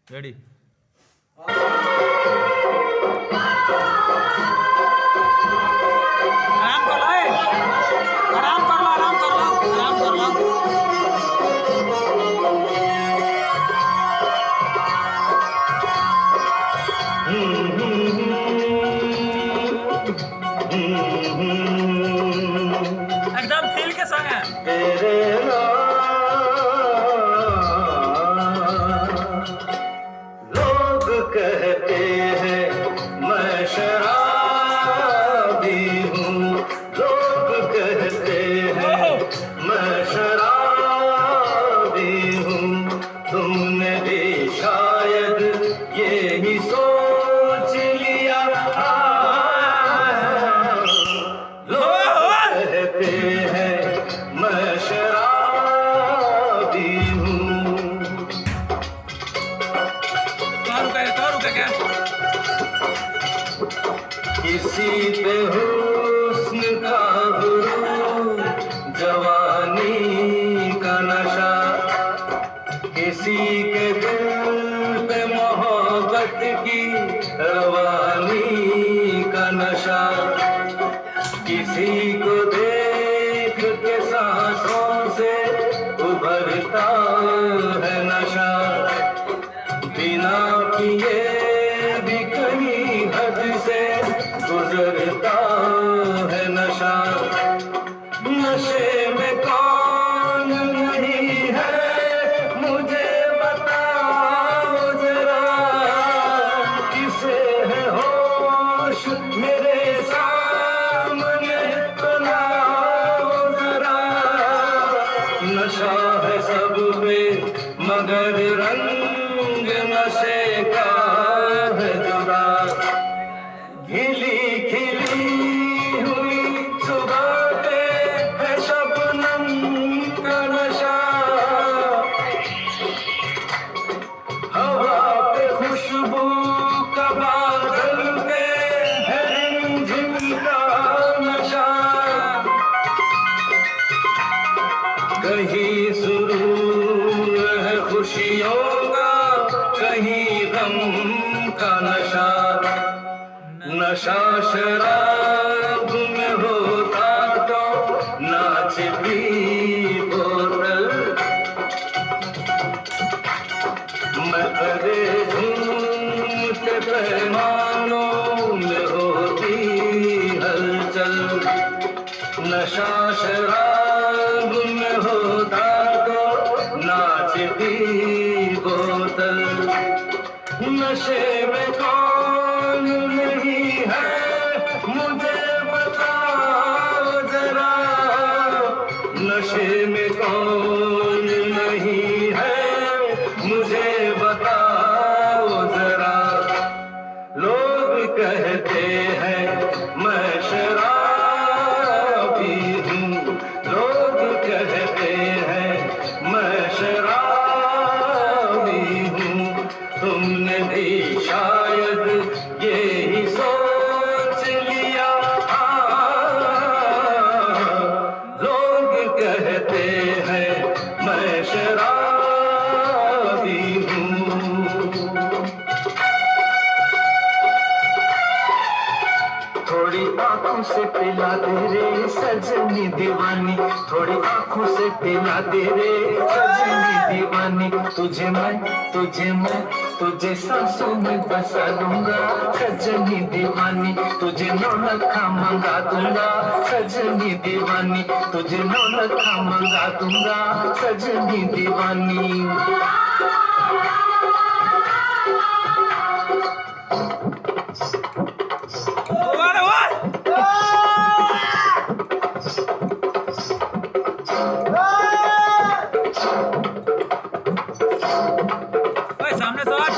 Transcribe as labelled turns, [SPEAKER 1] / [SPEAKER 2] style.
[SPEAKER 1] Ready. आराम कर लो, आराम कर लो, आराम कर लो, आराम कर लो। एकदम फील के सॉन्ग है।
[SPEAKER 2] लोग कहते हैं मैं शराबी हूँ, लोग कहते हैं मैं शराबी हूँ, तुमने भी शायद यही सोच लिया। लोग कहते हैं मैं शराबी हूँ।
[SPEAKER 1] तो रुका क्या?
[SPEAKER 2] किसी पे हुस्न का गुरूर, जवानी का नशा, किसी के दिल पे मोहब्बत की रवानी का नशा, किसी को देख के सांसों से उभरता है नशा, बिना किए भी कहीं हद से गुजरता है नशा। नशे में कौन नहीं है मुझे बताओ जरा, किसे है होश मेरे सामने तो लाओ जरा। नशा है सब पे मगर रंग नशे का है जुदा, खिली खिली हुई सुबह पे है शबनम का नशा, हवा पे खुशबू का बादल पे है रिमझिम का नशा, कहीं सुरूर है खुशियों का, कहीं गम का नशा। नशा शराब में होता तो नाचती बोतल, मैं करे झूमते पैमानों में होती हलचल। नशा शराब में होता तो नाचती बोतल, नशे में कौन नहीं है मुझे बताओ जरा, नशे में कौन नहीं है मुझे बताओ जरा। लोग कहते हैं मैं शराबी हूँ, लोग कहते हैं मैं शराबी हूँ, तुमने भी शायद यही सोच लिया। लोग कहते हैं मैं शराबी हूँ। थोड़ी आंखों से पिला दे रे सजनी दीवानी, थोड़ी आंखों से पिला दे रे सजनी दीवानी, तुझे मैं तुझे सांसों में बसा लूंगा सजनी दीवानी, तुझे नौलखा मंगा दूंगा सजनी दीवानी, तुझे नौलखा मंगा दूंगा सजनी दीवानी।
[SPEAKER 1] सामने शॉट।